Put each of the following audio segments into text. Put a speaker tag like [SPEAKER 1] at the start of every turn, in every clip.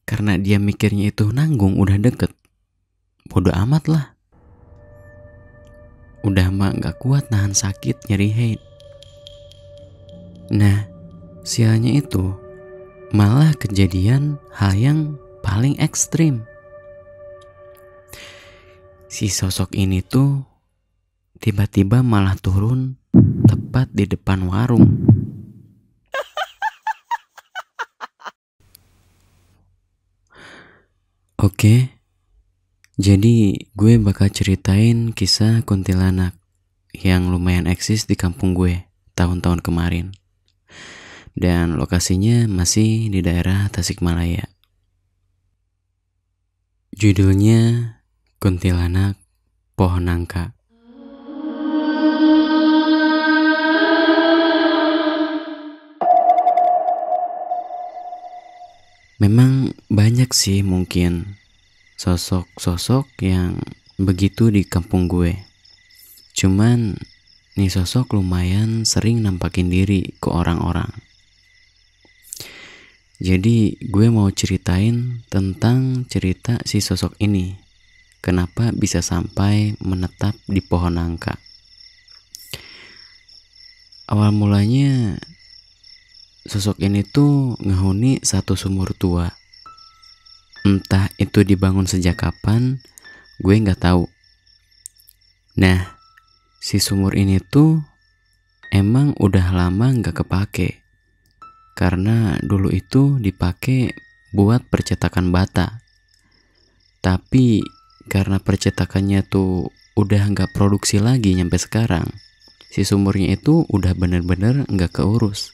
[SPEAKER 1] Karena dia mikirnya itu nanggung udah deket, bodo amat lah. Udah mah gak kuat nahan sakit nyeri hate. Nah, sialnya itu malah kejadian hal yang paling ekstrim. Si sosok ini tuh tiba-tiba malah turun tepat di depan warung. Oke, jadi gue bakal ceritain kisah kuntilanak yang lumayan eksis di kampung gue tahun-tahun kemarin. Dan lokasinya masih di daerah Tasikmalaya. Judulnya Kuntilanak Pohon Nangka. Memang banyak sih mungkin sosok-sosok yang begitu di kampung gue. Cuman nih sosok lumayan sering nampakin diri ke orang-orang. Jadi gue mau ceritain tentang cerita si sosok ini. Kenapa bisa sampai menetap di pohon nangka. Awal mulanya sosok ini tuh ngehuni satu sumur tua. Entah itu dibangun sejak kapan, gue gak tahu. Nah, si sumur ini tuh emang udah lama gak kepake. Karena dulu itu dipakai buat percetakan bata. Tapi karena percetakannya tuh udah gak produksi lagi nyampe sekarang, si sumurnya itu udah bener-bener gak keurus.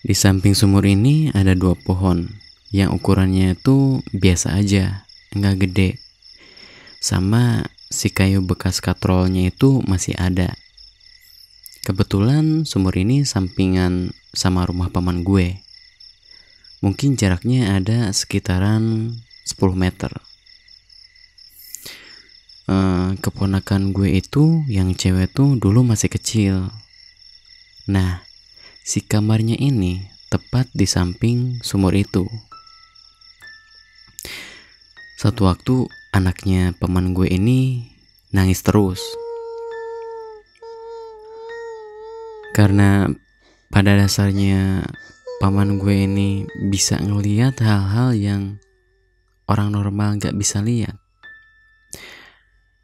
[SPEAKER 1] Di samping sumur ini ada 2 pohon yang ukurannya itu biasa aja, nggak gede. Sama si kayu bekas katrolnya itu masih ada. Kebetulan sumur ini sampingan sama rumah paman gue. Mungkin jaraknya ada sekitaran 10 meter. Keponakan gue itu yang cewek tuh dulu masih kecil. Nah, si kamarnya ini tepat di samping sumur itu. Satu waktu anaknya paman gue ini nangis terus. Karena pada dasarnya paman gue ini bisa ngelihat hal-hal yang orang normal gak bisa lihat.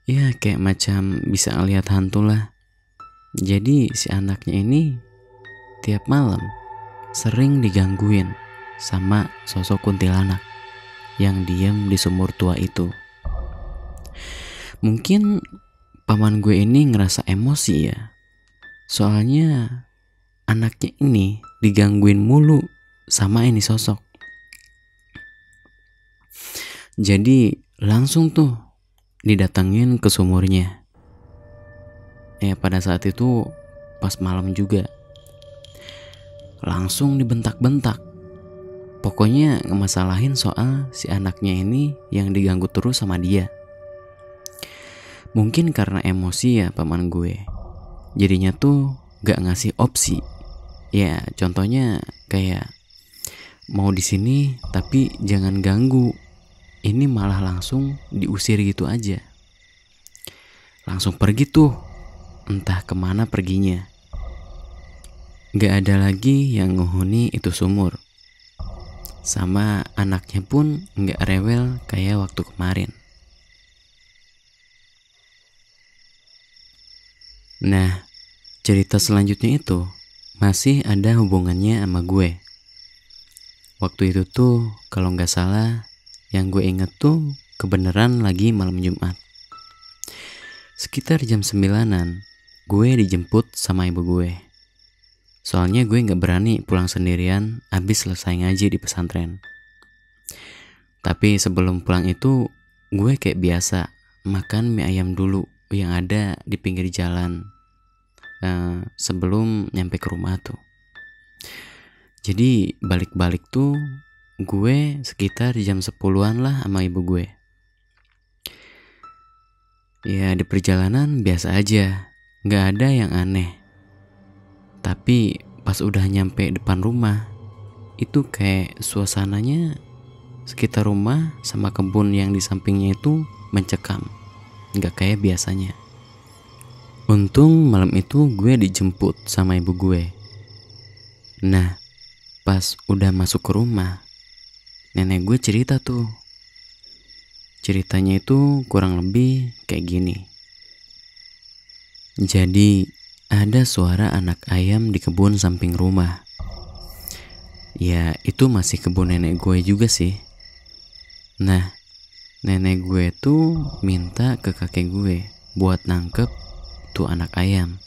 [SPEAKER 1] Ya kayak macam bisa ngelihat hantu lah. Jadi si anaknya ini tiap malam sering digangguin sama sosok kuntilanak yang diam di sumur tua itu. Mungkin paman gue ini ngerasa emosi ya. Soalnya anaknya ini digangguin mulu sama ini sosok. Jadi langsung tuh didatengin ke sumurnya. Pada saat itu pas malam juga. Langsung dibentak-bentak. Pokoknya ngemasalahin soal si anaknya ini yang diganggu terus sama dia. Mungkin karena emosi ya paman gue. Jadinya tuh gak ngasih opsi. Ya contohnya kayak mau di sini tapi jangan ganggu. Ini malah langsung diusir gitu aja. Langsung pergi tuh. Entah kemana perginya. Gak ada lagi yang ngehuni itu sumur. Sama anaknya pun gak rewel kayak waktu kemarin. Nah, cerita selanjutnya itu masih ada hubungannya sama gue. Waktu itu tuh kalau gak salah yang gue inget tuh kebenaran lagi malam Jumat. Sekitar jam 9-an gue dijemput sama ibu gue. Soalnya gue gak berani pulang sendirian abis selesai ngaji di pesantren. Tapi sebelum pulang itu gue kayak biasa makan mie ayam dulu yang ada di pinggir jalan sebelum nyampe ke rumah tuh. Jadi balik-balik tuh gue sekitar jam 10-an lah sama ibu gue. Ya di perjalanan biasa aja, gak ada yang aneh. Tapi pas udah nyampe depan rumah, itu kayak suasananya sekitar rumah sama kebun yang di sampingnya itu mencekam, nggak kayak biasanya. Untung malam itu gue dijemput sama ibu gue. Nah, pas udah masuk ke rumah, nenek gue cerita tuh. Ceritanya itu kurang lebih kayak gini. Jadi ada suara anak ayam di kebun samping rumah. Ya itu masih kebun nenek gue juga sih. Nah, nenek gue tuh minta ke kakek gue buat nangkep tuh anak ayam.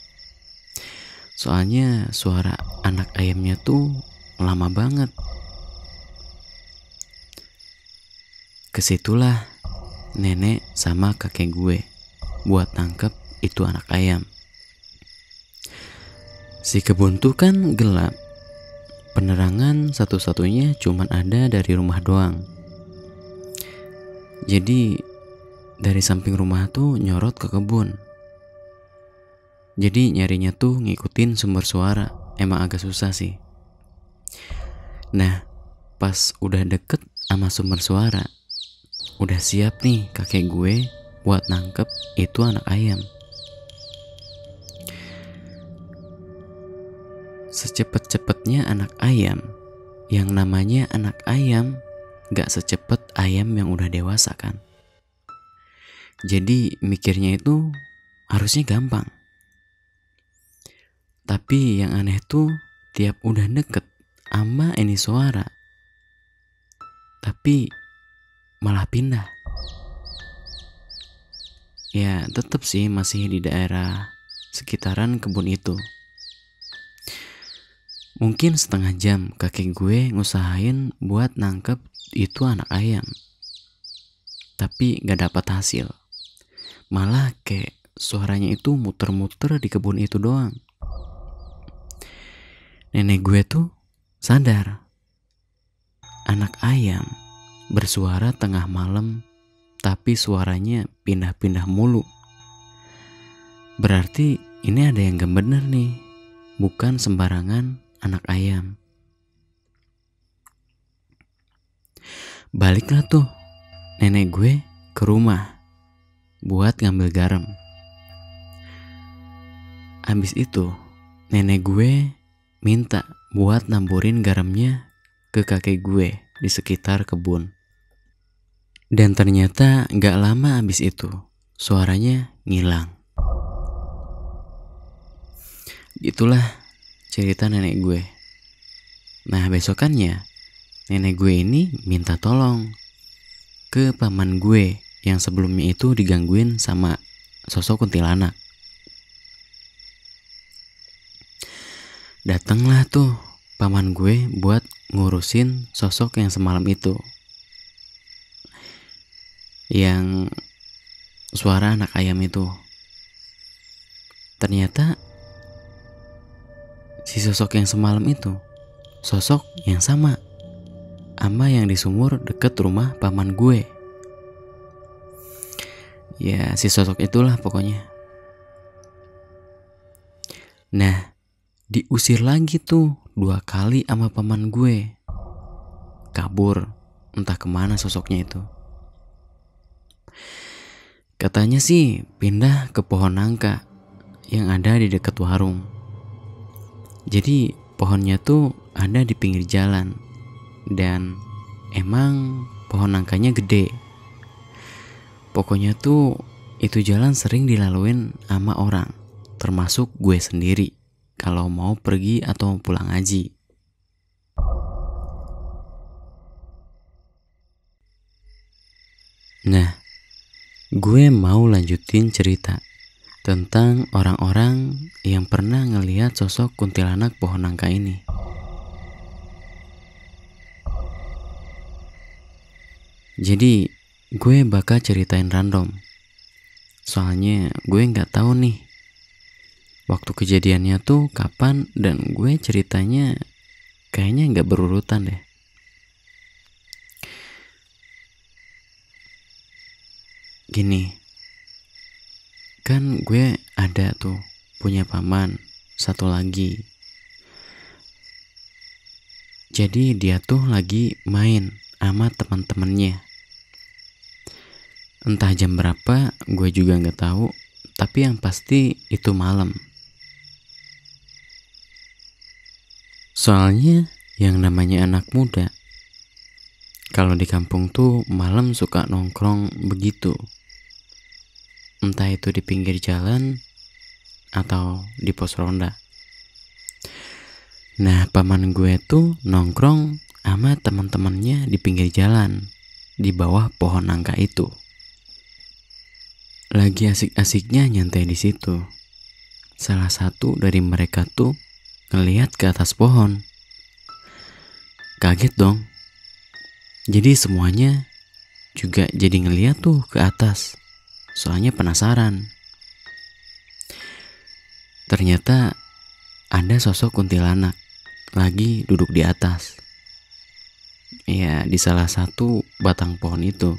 [SPEAKER 1] Soalnya suara anak ayamnya tuh lama banget. Kesitulah nenek sama kakek gue buat nangkep itu anak ayam. Si kebun tuh kan gelap. Penerangan satu-satunya cuman ada dari rumah doang. Jadi dari samping rumah tuh nyorot ke kebun. Jadi nyarinya tuh ngikutin sumber suara. Emang agak susah sih. Nah, pas udah deket sama sumber suara, udah siap nih kakek gue buat nangkep itu anak ayam. Secepat-cepatnya anak ayam, yang namanya anak ayam gak secepat ayam yang udah dewasa kan. Jadi mikirnya itu harusnya gampang. Tapi yang aneh tuh tiap udah deket ama ini suara, tapi malah pindah. Ya tetap sih masih di daerah sekitaran kebun itu. Mungkin setengah jam kakek gue ngusahain buat nangkep itu anak ayam, tapi gak dapat hasil. Malah kayak suaranya itu muter-muter di kebun itu doang. Nenek gue tuh sadar anak ayam bersuara tengah malam, tapi suaranya pindah-pindah mulu. Berarti ini ada yang gak bener nih, bukan sembarangan anak ayam. Baliklah tuh nenek gue ke rumah buat ngambil garam. Habis itu nenek gue minta buat namburin garamnya ke kakek gue di sekitar kebun. Dan ternyata gak lama habis itu suaranya ngilang. Itulah cerita nenek gue. Nah besokannya nenek gue ini minta tolong ke paman gue yang sebelumnya itu digangguin sama sosok kuntilanak. Datanglah tuh paman gue buat ngurusin sosok yang semalam itu, yang suara anak ayam itu. Ternyata si sosok yang semalam itu sosok yang sama yang di sumur deket rumah paman gue. Ya si sosok itulah pokoknya. Nah diusir lagi tuh 2 kali sama paman gue. Kabur, entah kemana sosoknya itu. Katanya sih pindah ke pohon nangka yang ada di dekat warung. Jadi pohonnya tuh ada di pinggir jalan. Dan emang pohon nangkanya gede. Pokoknya tuh itu jalan sering dilaluin sama orang, termasuk gue sendiri, kalau mau pergi atau pulang ngaji. Nah, gue mau lanjutin cerita tentang orang-orang yang pernah ngelihat sosok kuntilanak pohon nangka ini. Jadi gue bakal ceritain random. Soalnya gue gak tahu nih waktu kejadiannya tuh kapan, dan gue ceritanya kayaknya gak berurutan deh. Gini, kan gue ada tuh punya paman satu lagi. Jadi dia tuh lagi main sama teman-temannya. Entah jam berapa, gue juga nggak tahu. Tapi yang pasti itu malam. Soalnya yang namanya anak muda, kalau di kampung tuh malam suka nongkrong begitu. Entah itu di pinggir jalan atau di pos ronda. Nah, paman gue tuh nongkrong sama teman-temannya di pinggir jalan, di bawah pohon nangka itu. Lagi asik-asiknya nyantai di situ. Salah satu dari mereka tuh ngelihat ke atas pohon. Kaget dong. Jadi semuanya juga jadi ngeliat tuh ke atas. Soalnya penasaran. Ternyata ada sosok kuntilanak lagi duduk di atas. Ya, di salah satu batang pohon itu.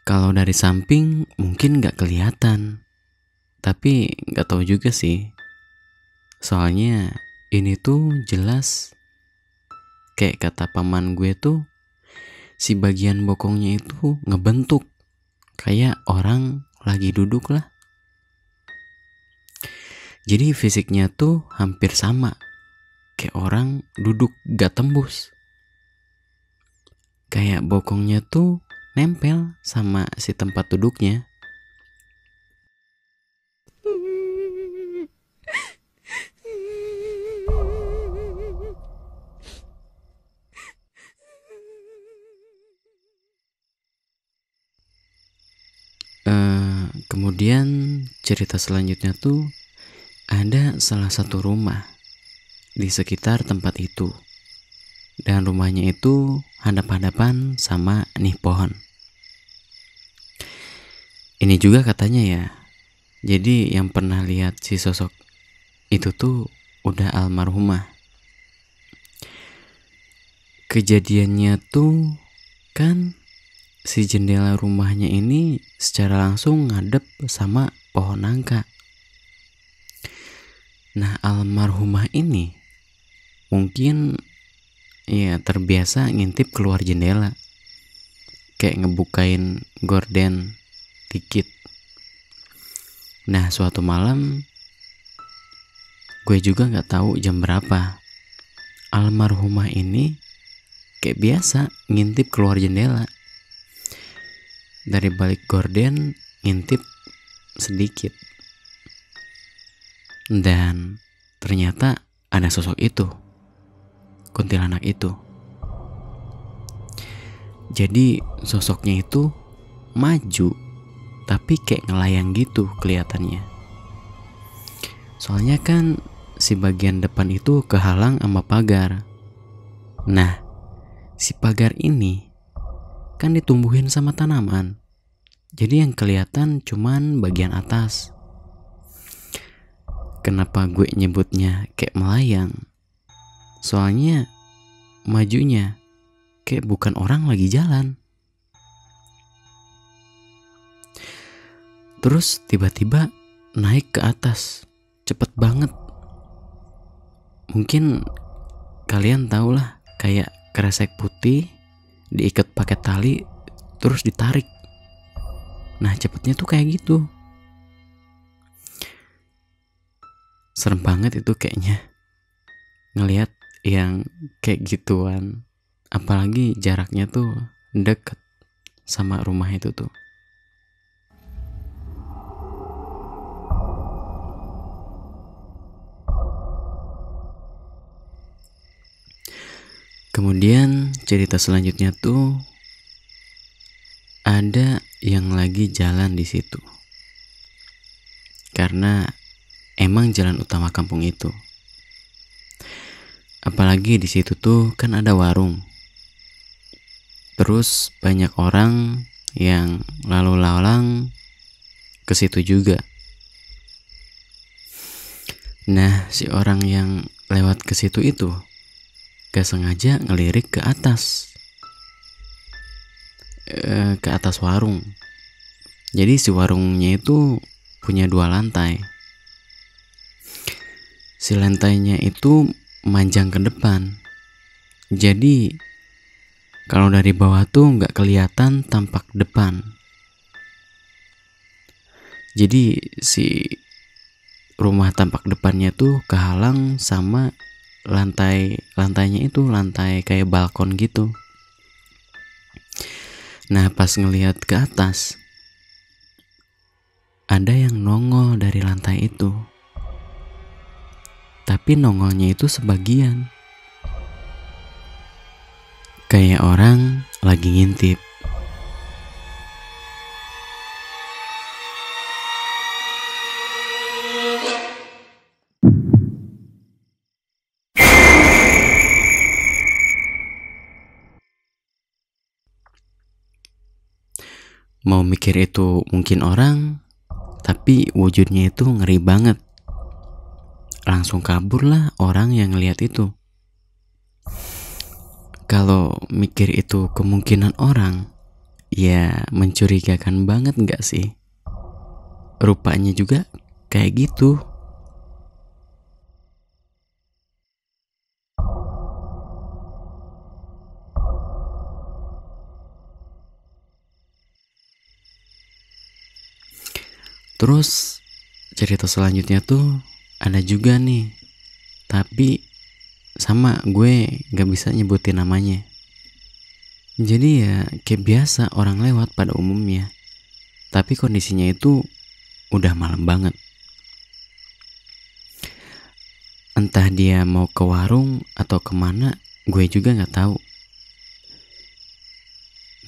[SPEAKER 1] Kalau dari samping mungkin gak kelihatan, tapi gak tahu juga sih. Soalnya ini tuh jelas kayak kata paman gue tuh, si bagian bokongnya itu ngebentuk kayak orang lagi duduk lah. Jadi fisiknya tuh hampir sama, kayak orang duduk gak tembus. Kayak bokongnya tuh nempel sama si tempat duduknya. Kemudian cerita selanjutnya tuh ada salah satu rumah di sekitar tempat itu. Dan rumahnya itu hadap-hadapan sama nih pohon. Ini juga katanya ya, jadi yang pernah lihat si sosok itu tuh udah almarhumah. Kejadiannya tuh kan si jendela rumahnya ini secara langsung ngadep sama pohon nangka. Nah, almarhumah ini mungkin ya terbiasa ngintip keluar jendela, kayak ngebukain gorden dikit. Nah, suatu malam gue juga gak tahu jam berapa, almarhumah ini kayak biasa ngintip keluar jendela. Dari balik gorden ngintip sedikit. Dan ternyata ada sosok itu, kuntilanak itu. Jadi sosoknya itu maju, tapi kayak ngelayang gitu kelihatannya. Soalnya kan si bagian depan itu kehalang sama pagar. Nah, si pagar ini kan ditumbuhin sama tanaman. Jadi yang kelihatan cuman bagian atas. Kenapa gue nyebutnya kayak melayang? Soalnya majunya kayak bukan orang lagi jalan. Terus tiba-tiba naik ke atas, cepet banget. Mungkin kalian tahu lah, kayak kresek putih diikat pakai tali terus ditarik. Nah, cepetnya tuh kayak gitu. Serem banget itu kayaknya ngelihat yang kayak gituan, apalagi jaraknya tuh deket sama rumah itu tuh. Kemudian cerita selanjutnya tuh ada yang lagi jalan di situ. Karena emang jalan utama kampung itu. Apalagi di situ tuh kan ada warung. Terus banyak orang yang lalu lalang ke situ juga. Nah, si orang yang lewat ke situ itu gak sengaja ngelirik ke atas. ke atas warung. Jadi si warungnya itu punya 2 lantai. Si lantainya itu manjang ke depan. Jadi kalau dari bawah tuh nggak kelihatan tampak depan. Jadi si rumah tampak depannya tuh kehalang sama lantainya itu lantai kayak balkon gitu. Nah pas ngelihat ke atas, ada yang nongol dari lantai itu. Tapi nongolnya itu sebagian. Kayak orang lagi ngintip. Mau mikir itu mungkin orang, tapi wujudnya itu ngeri banget. Langsung kabur lah orang yang ngeliat itu. Kalau mikir itu kemungkinan orang, ya mencurigakan banget gak sih? Rupanya juga kayak gitu. Terus cerita selanjutnya tuh ada juga nih, tapi sama gue gak bisa nyebutin namanya. Jadi ya kayak biasa orang lewat pada umumnya, tapi kondisinya itu udah malam banget. Entah dia mau ke warung atau kemana, gue juga gak tahu.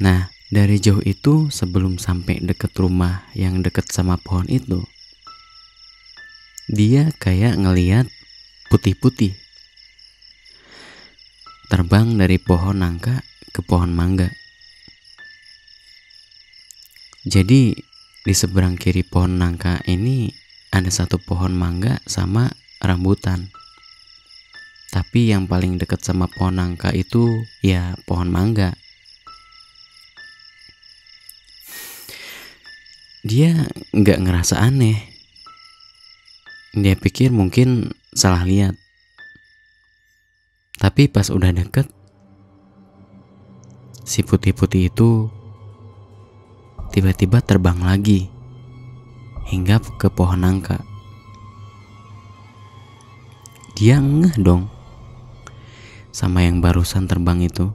[SPEAKER 1] Nah dari jauh itu sebelum sampai deket rumah yang deket sama pohon itu, dia kayak ngeliat putih-putih terbang dari pohon nangka ke pohon mangga. Jadi di seberang kiri pohon nangka ini ada satu pohon mangga sama rambutan. Tapi yang paling dekat sama pohon nangka itu ya pohon mangga. Dia nggak ngerasa aneh. Dia pikir mungkin salah lihat. Tapi pas udah deket, si putih-putih itu tiba-tiba terbang lagi hingga ke pohon nangka. Dia ngeh dong sama yang barusan terbang itu.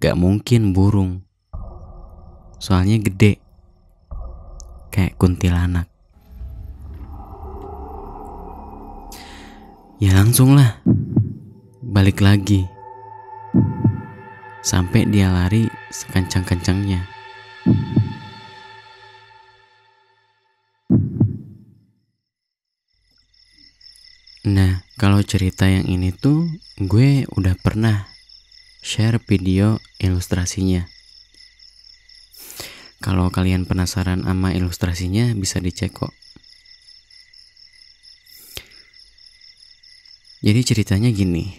[SPEAKER 1] Gak mungkin burung, soalnya gede kayak kuntilanak. Ya langsung lah balik lagi sampai dia lari sekencang-kencangnya. Nah kalau cerita yang ini tuh gue udah pernah share video ilustrasinya. Kalau kalian penasaran sama ilustrasinya bisa dicek kok. Jadi ceritanya gini,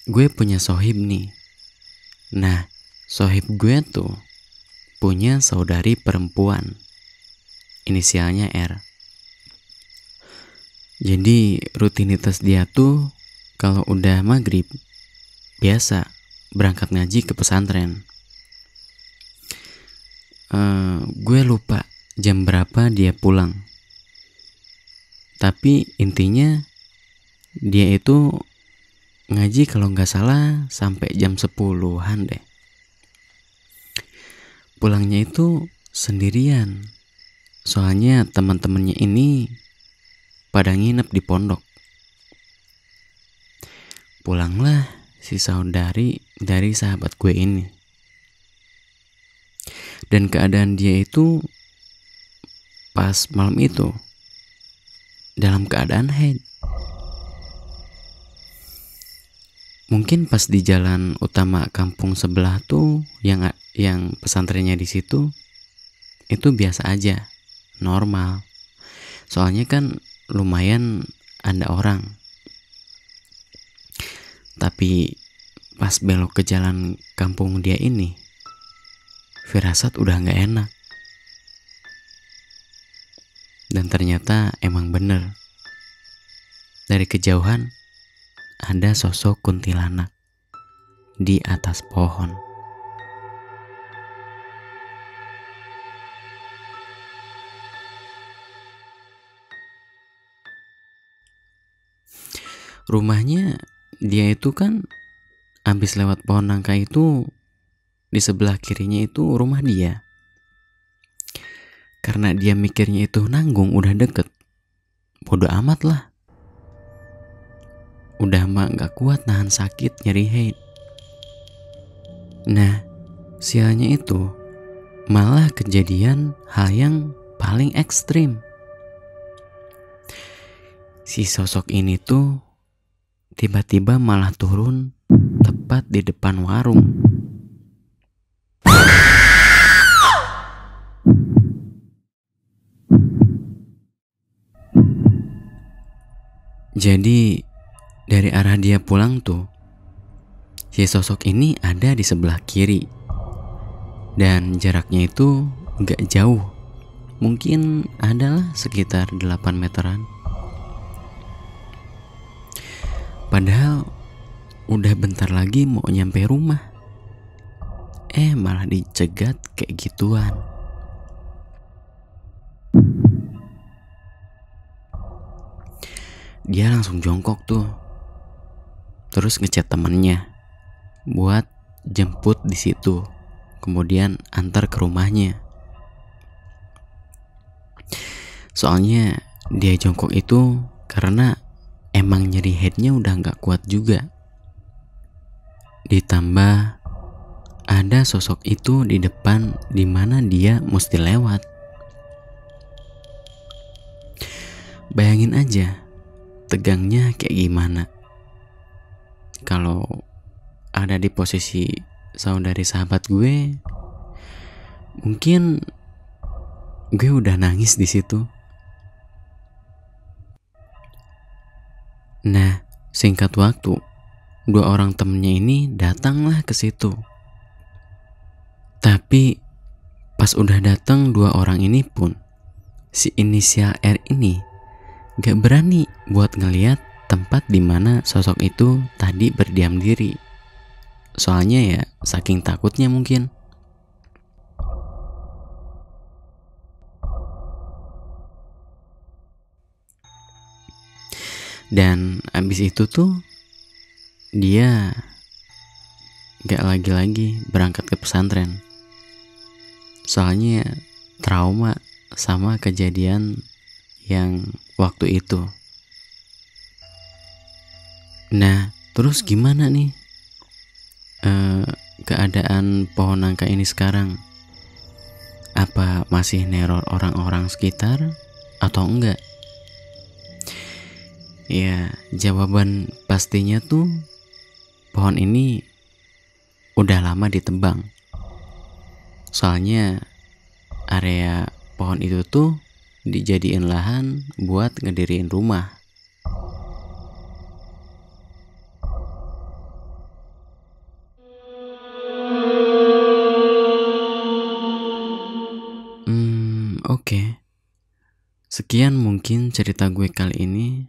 [SPEAKER 1] gue punya sohib nih. Nah sohib gue tuh punya saudari perempuan, inisialnya R. Jadi rutinitas dia tuh kalau udah maghrib biasa berangkat ngaji ke pesantren. Gue lupa jam berapa dia pulang, tapi intinya dia itu ngaji kalau nggak salah sampai jam 10-an deh. Pulangnya itu sendirian, soalnya teman-temannya ini pada nginep di pondok. Pulanglah si saudari dari sahabat gue ini. Dan keadaan dia itu pas malam itu dalam keadaan haid. Mungkin pas di jalan utama kampung sebelah tuh yang pesantrennya di situ itu biasa aja, normal. Soalnya kan lumayan ada orang. Tapi pas belok ke jalan kampung dia ini, firasat udah gak enak. Dan ternyata emang bener. Dari kejauhan ada sosok kuntilanak di atas pohon. Rumahnya dia itu kan habis lewat pohon nangka itu, di sebelah kirinya itu rumah dia. Karena dia mikirnya itu nanggung udah deket, bodo amat lah. Udah mah gak kuat nahan sakit nyeri head. Nah, sialnya itu malah kejadian hal yang paling ekstrim. Si sosok ini tuh tiba-tiba malah turun tepat di depan warung. Jadi dari arah dia pulang tuh, si sosok ini ada di sebelah kiri. Dan jaraknya itu gak jauh, mungkin adalah sekitar 8 meteran. Padahal udah bentar lagi mau nyampe rumah, malah dicegat kayak gituan. Dia langsung jongkok tuh, terus ngechat temennya buat jemput di situ, kemudian antar ke rumahnya. Soalnya dia jongkok itu karena emang nyeri headnya udah gak kuat juga. Ditambah ada sosok itu di depan dimana dia mesti lewat. Bayangin aja tegangnya kayak gimana kalau ada di posisi saudari sahabat gue. Mungkin gue udah nangis di situ. Nah, singkat waktu, 2 orang temennya ini datanglah ke situ. Tapi pas udah datang 2 orang ini pun, si inisial R ini gak berani buat ngeliat tempat dimana sosok itu tadi berdiam diri. Soalnya ya saking takutnya mungkin. Dan abis itu tuh dia gak lagi-lagi berangkat ke pesantren. Soalnya trauma sama kejadian yang waktu itu. Nah, terus gimana nih keadaan pohon nangka ini sekarang? Apa masih neror orang-orang sekitar atau enggak? Ya, jawaban pastinya tuh pohon ini udah lama ditebang. Soalnya area pohon itu tuh dijadiin lahan buat ngediriin rumah. Oke. Sekian mungkin cerita gue kali ini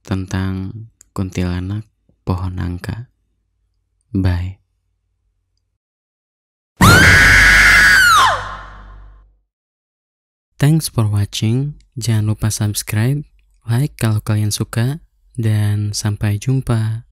[SPEAKER 1] tentang kuntilanak pohon nangka. Bye. Thanks for watching. Jangan lupa subscribe, like kalau kalian suka, dan sampai jumpa.